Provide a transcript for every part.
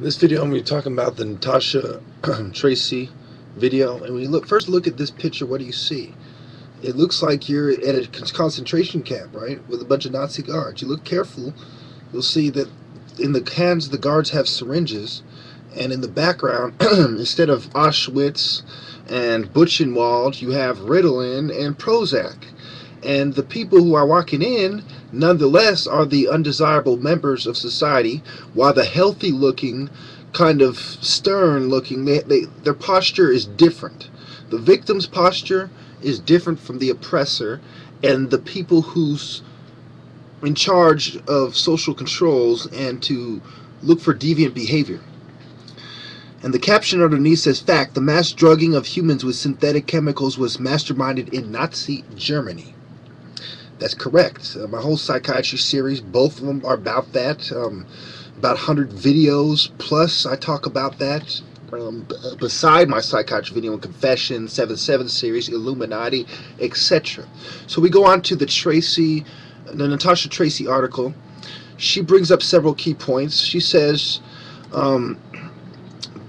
In this video, I'm going to be talking about the Natasha Tracy video. And when you first look at this picture, what do you see? It looks like you're at a concentration camp, right? With a bunch of Nazi guards. You look careful, you'll see that in the hands the guards have syringes, and in the background, instead of Auschwitz and Buchenwald, you have Ritalin and Prozac. And the people who are walking in, nonetheless, are the undesirable members of society, while the healthy-looking, kind of stern-looking, their posture is different. The victim's posture is different from the oppressor, and the people who's in charge of social controls and to look for deviant behavior. And the caption underneath says, "Fact, the mass drugging of humans with synthetic chemicals was masterminded in Nazi Germany." That's correct. My whole psychiatry series, both of them are about that. About 100 videos plus I talk about that. Beside my psychiatry video and Confession, 7/7 series, Illuminati, etc. So we go on to the Natasha Tracy article. She brings up several key points. She says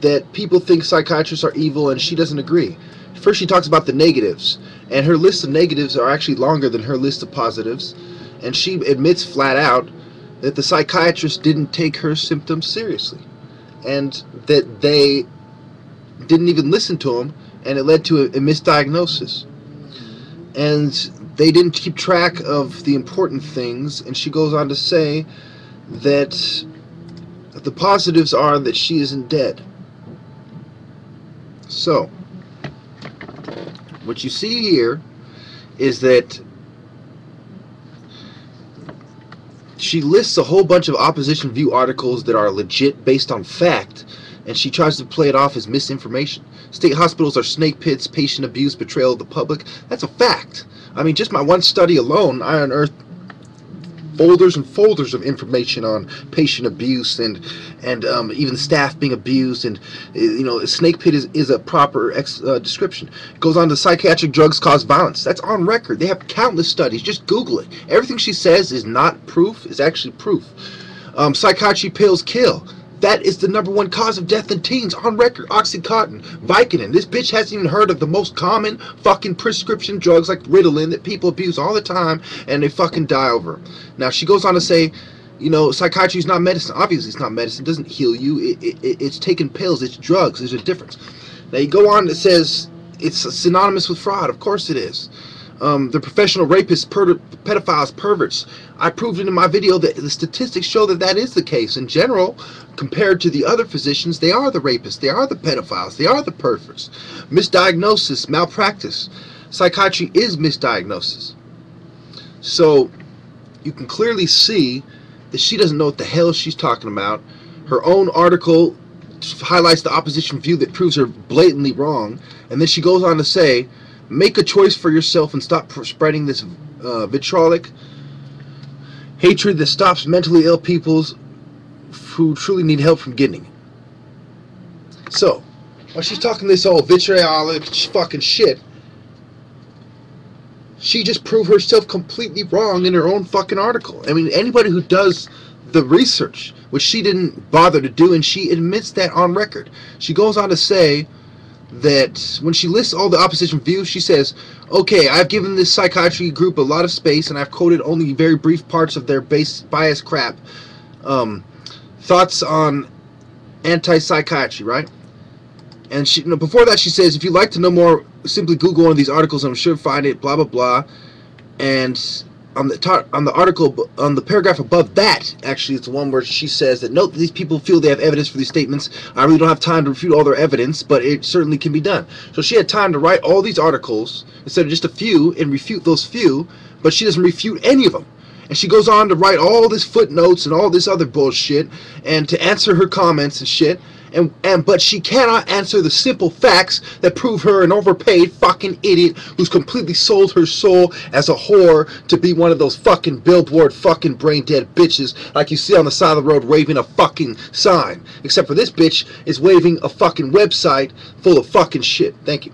that people think psychiatrists are evil, and she doesn't agree. First, she talks about the negatives, and her list of negatives are actually longer than her list of positives, and she admits flat out that the psychiatrist didn't take her symptoms seriously, and that they didn't even listen to him, and it led to a misdiagnosis, and they didn't keep track of the important things. And she goes on to say that the positives are that she isn't dead. So what you see here is that she lists a whole bunch of opposition view articles that are legit based on fact, and she tries to play it off as misinformation. State hospitals are snake pits, patient abuse, betrayal of the public. That's a fact. I mean, just my one study alone, I unearthed folders and folders of information on patient abuse and even staff being abused, and a snake pit is a proper description. It goes on to psychiatric drugs cause violence. That's on record. They have countless studies. Just Google it. Everything she says is not proof, is actually proof. Psychiatry pills kill. That is the #1 cause of death in teens, on record. Oxycontin, Vicodin. This bitch hasn't even heard of the most common fucking prescription drugs like Ritalin that people abuse all the time, and they fucking die over. Now, she goes on to say, psychiatry is not medicine. Obviously, it's not medicine. It doesn't heal you. It's taking pills. It's drugs. There's a difference. Now, you go on, it says it's synonymous with fraud. Of course it is. The professional rapists, pedophiles, perverts. I proved it in my video that the statistics show that that is the case. In general, compared to the other physicians, they are the rapists, they are the pedophiles, they are the perverts. Misdiagnosis, malpractice. Psychiatry is misdiagnosis. So you can clearly see that she doesn't know what the hell she's talking about. Her own article highlights the opposition view that proves her blatantly wrong, and then she goes on to say, make a choice for yourself and stop spreading this vitriolic hatred that stops mentally ill people who truly need help from getting it. So, while she's talking this old vitriolic fucking shit, she just proved herself completely wrong in her own fucking article. I mean, anybody who does the research, which she didn't bother to do, and she admits that on record. She goes on to say that when she lists all the opposition views, she says, okay, I've given this psychiatry group a lot of space, and I've quoted only very brief parts of their bias crap. Thoughts on anti-psychiatry, right? And she, before that, she says, if you'd like to know more, simply Google one of these articles, I'm sure find it, blah, blah, blah. And on the article, on the paragraph above that, actually, it's the one where she says that, note, these people feel they have evidence for these statements. I really don't have time to refute all their evidence, but it certainly can be done. So she had time to write all these articles instead of just a few and refute those few, but she doesn't refute any of them. And she goes on to write all this footnotes and all this other bullshit and to answer her comments and shit. But she cannot answer the simple facts that prove her an overpaid fucking idiot who's completely sold her soul as a whore to be one of those fucking billboard fucking brain dead bitches like you see on the side of the road waving a fucking sign. Except for this bitch is waving a fucking website full of fucking shit. Thank you.